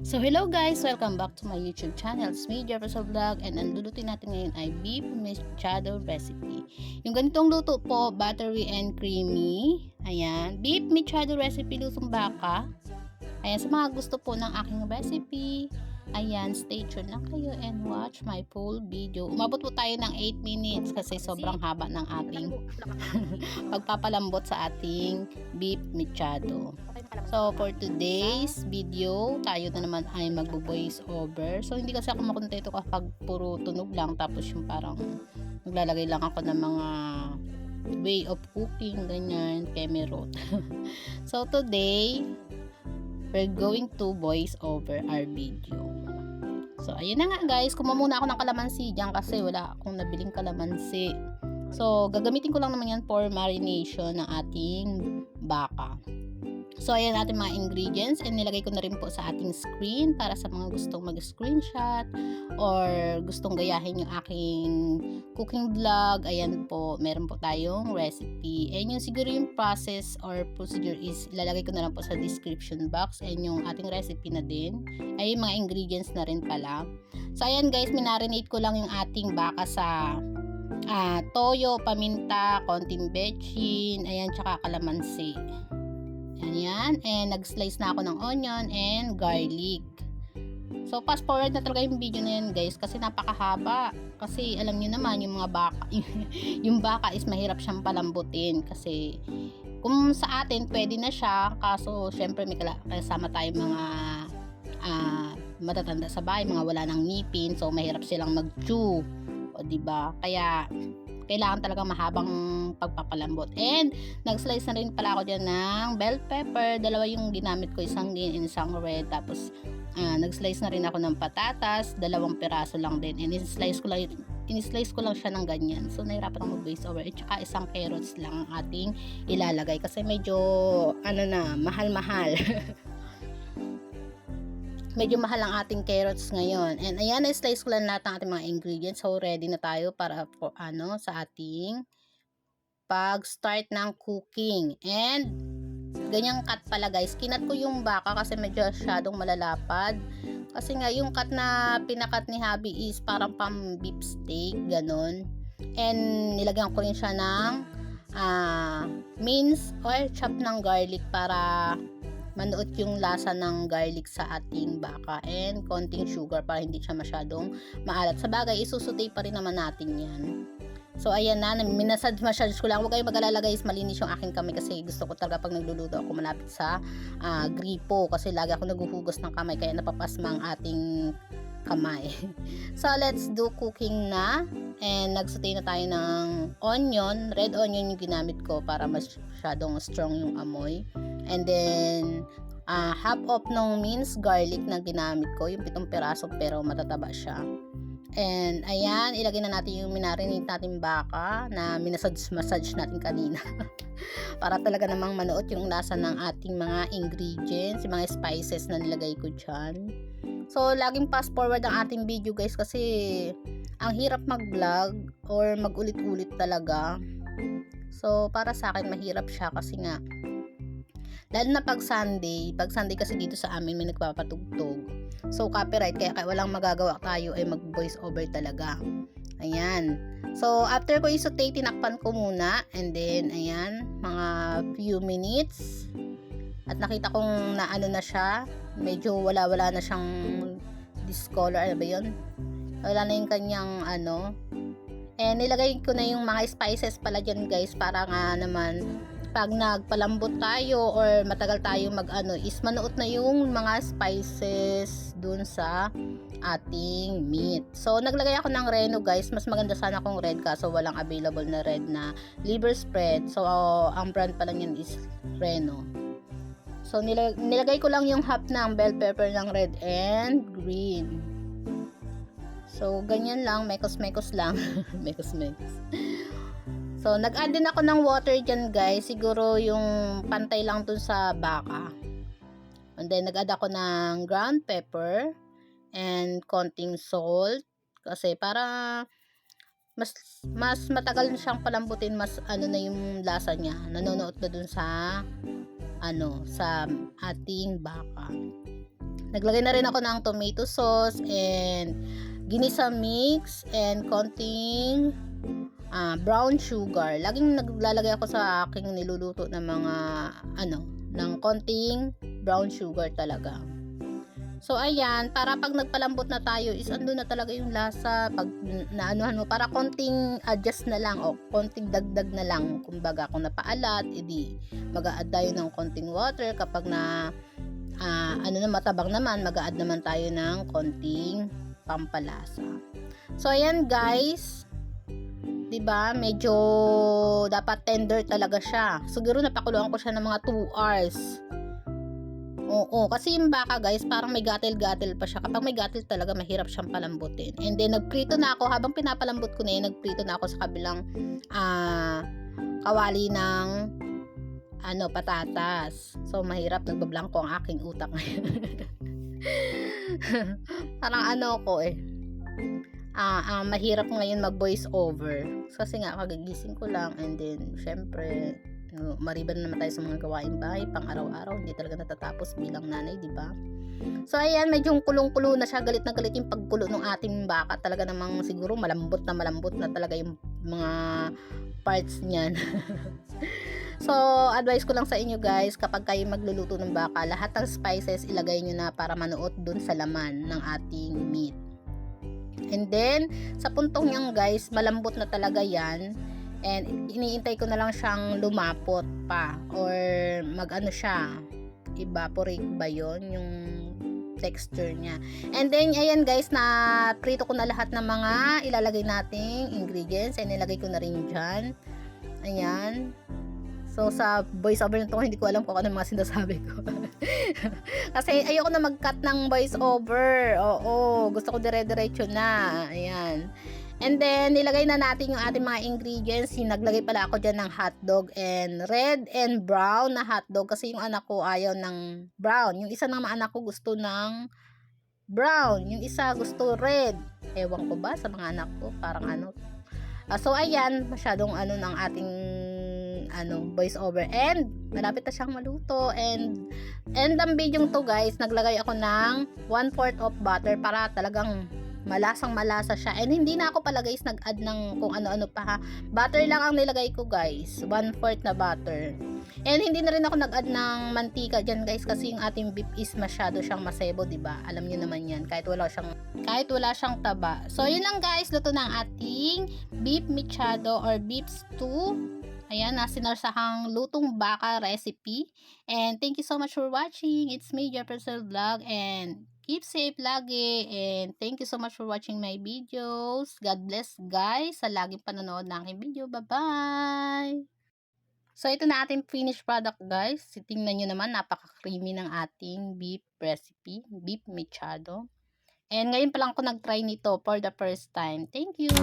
So hello guys, welcome back to my YouTube channel. It's me, Jefferson Vlog, and ang lulutuin natin ngayon ay beef mechado recipe. Yung ganitong luto po, buttery and creamy. Ayan, beef mechado recipe, lusong baka. Ayan, sa mga gusto po ng aking recipe, ayan, stay tuned lang kayo and watch my full video. Umabot po tayo ng 8 minutes kasi sobrang haba ng ating pagpapalambot sa ating beef mechado. So, for today's video, tayo na naman ay magbo-voice over. So, hindi kasi ako makontento kapag puro tunog lang. Tapos yung parang naglalagay lang ako ng mga way of cooking, ganyan, kemerot. So, today, we're going to voice over our video. So, ayun na nga guys. Kumuha muna ako ng kalamansi dyan kasi wala akong nabiling kalamansi. So, gagamitin ko lang naman yan for marination ng ating baka. So, ayan natin mga ingredients and nilagay ko na rin po sa ating screen para sa mga gustong mag-screenshot or gustong gayahin yung aking cooking vlog. Ayan po, meron po tayong recipe. And yung siguro yung process or procedure is ilalagay ko na lang po sa description box and yung ating recipe na din ay yung mga ingredients na rin pala. So, ayan guys, minarinate ko lang yung ating baka sa toyo, paminta, konting bechin, ayan, tsaka kalamansi. Ayan, and nag-slice na ako ng onion and garlic. So, fast forward na talaga yung video na yan guys kasi napakahaba. Kasi alam niyo naman yung mga baka, yung baka is mahirap siyang palambutin kasi kung sa atin pwede na siya kaso syempre may kasama tayong mga matatanda sa bahay, mga wala ng ngipin, so mahirap silang mag-chew. O diba? Kaya kailangan talaga mahabang pagpapalambot. And nag-slice na rin pala ako dyan ng bell pepper. Dalawa yung ginamit ko, isang green and isang red. Tapos nag-slice na rin ako ng patatas, 2 piraso lang din. And in-slice ko lang siya ng ganyan. So nahirapan akong mag-voice over. At saka isang carrots lang ang ating ilalagay kasi medyo mahal-mahal. Medyo mahal ang ating carrots ngayon. And ayan, na-slice ko lang lahat ng ating mga ingredients. So, ready na tayo para for, sa ating pag-start ng cooking. And, ganyang cut pala guys. Kinat ko yung baka kasi medyo masyadong malalapad. Kasi nga, yung cut na pinakat ni Habi is parang pang beef steak, ganun. And, nilagyan ko rin siya ng mince or chop ng garlic para manuot yung lasa ng garlic sa ating baka and konting sugar para hindi siya masyadong maalat. Sa bagay, isusutay pa rin naman natin yan. So, ayan na, massage ko lang. Huwag kayong mag-alala guys, malinis yung aking kamay kasi gusto ko talaga pag nagluluto ako malapit sa gripo kasi lagi ako naguhugas ng kamay kaya napapasma ang ating kamay. So, let's do cooking na. And nagsutay na tayo ng onion. Red onion yung ginamit ko para masyadong strong yung amoy. And then, half of ng minced garlic na ginamit ko. Yung 7 piraso pero matataba siya. And, ayan, ilagay na natin yung minarinate natin baka na minasage natin kanina. Para talaga namang manuot yung lasa ng ating mga ingredients, yung mga spices na nilagay ko dyan. So, laging fast forward ang ating video guys kasi ang hirap mag-vlog or mag-ulit-ulit talaga. So, para sa akin mahirap siya kasi nga lalo na pag Sunday kasi dito sa amin may nagpapatugtog. So, copyright kaya walang magagawa tayo ay mag-voice over talaga. Ayan. So, after ko i-saute, tinakpan ko muna and then, ayan, mga few minutes. At nakita kong na na siya. Medyo wala na siyang discolor. Ano ba yun? Wala na yung kanyang And nilagay ko na yung mga spices pala dyan guys para nga naman pag nagpalambot tayo or matagal tayo is manuot na yung mga spices dun sa ating meat. So, naglagay ako ng Reno guys. Mas maganda sana kung red kaso walang available na red na liver spread. So, ang brand pala niyan is Reno. So, nilagay ko lang yung half ng bell pepper ng red and green. So, ganyan lang. Mekos-mekos lang. Mekos-mekos. So, nag-add din ako ng water dyan guys. Siguro yung pantay lang dun sa baka. And then, nag-add ako ng ground pepper and konting salt. Kasi para mas matagal siyang palambutin, mas na yung lasa niya. Nanonood na dun sa sa ating baka. Naglagay na rin ako ng tomato sauce and ginisa mix and konting brown sugar. Laging naglalagay ako sa aking niluluto ng mga ng konting brown sugar talaga. So ayan, para pag nagpalambot na tayo is andun na talaga yung lasa. Pag naanuhan mo, para konting adjust na lang o konting dagdag na lang. Kumbaga kung napaalat, edi mag-a-add tayo ng konting water. Kapag na matabang naman, mag-a-add naman tayo ng konting pampalasa. So ayan guys, 'di ba? Medyo dapat tender talaga siya. Siguro napakuluan ko siya ng mga 2 hours. Oo, kasi yung baka guys, parang may gatil-gatil pa siya. Kapag may gatil talaga, mahirap siyang palambutin. And then, nagprito na ako. Habang pinapalambot ko na yun, nagprito na ako sa kabilang kawali ng patatas. So, mahirap. Nagbablangko ang aking utak ngayon. Parang mahirap ngayon mag-voice over. Kasi nga, kagigising ko lang. And then, syempre, mariban naman tayo sa mga gawaing bahay pang araw-araw, hindi talaga natatapos bilang nanay, di ba? So ayan, medyo kulong-kulo na siya, galit na galit yung pagkulo ng ating baka, talaga namang siguro malambot na talaga yung mga parts niyan. So advice ko lang sa inyo guys, kapag kayo magluluto ng baka, lahat ng spices ilagay nyo na para manuot dun sa laman ng ating meat. And then sa puntong yan guys, malambot na talaga yan. And iniintay ko na lang siyang lumapot pa or siya, evaporate ba yon yung texture niya. And then ayan guys, na prito ko na lahat ng mga ilalagay nating ingredients and nilagay ko na rin dyan. Ayan. So sa voice over nito, hindi ko alam kung ano mga sinasabi ko. Kasi ayoko na mag-cut ng voice over. Oo, gusto ko dire-diretso na. Ayan. And then, nilagay na natin yung ating mga ingredients. Naglagay pala ako dyan ng hotdog and red and brown na hotdog. Kasi yung anak ko ayaw ng brown. Yung isa ng mga anak ko gusto ng brown. Yung isa gusto red. Ewan ko ba sa mga anak ko? Parang so, ayan. Masyadong ng ating voice over. And, malapit na siyang maluto. And ang video to guys, naglagay ako ng 1/4 of butter para talagang malasang malasa siya. And hindi na ako pala guys nag-add ng kung ano-ano pa ha. Butter lang ang nilagay ko guys. 1/4 na butter. And hindi na rin ako nag-add ng mantika dyan guys, kasi yung ating beef is masyado siyang masebo, diba? Alam niyo naman yan. Kahit wala siyang taba. So yun lang guys, luto ng ating beef mechado or beef stew. Ayan, sinarsahang lutong baka recipe. And thank you so much for watching. It's me, Jefferson Vlog, and keep safe lagi. And thank you so much for watching my videos. God bless guys sa laging panonood ng aking video. Bye-bye! So ito na ating finished product guys. Tingnan nyo naman, napaka-creamy ng ating beef recipe. Beef mechado. And ngayon pa lang ako nag-try nito for the first time. Thank you!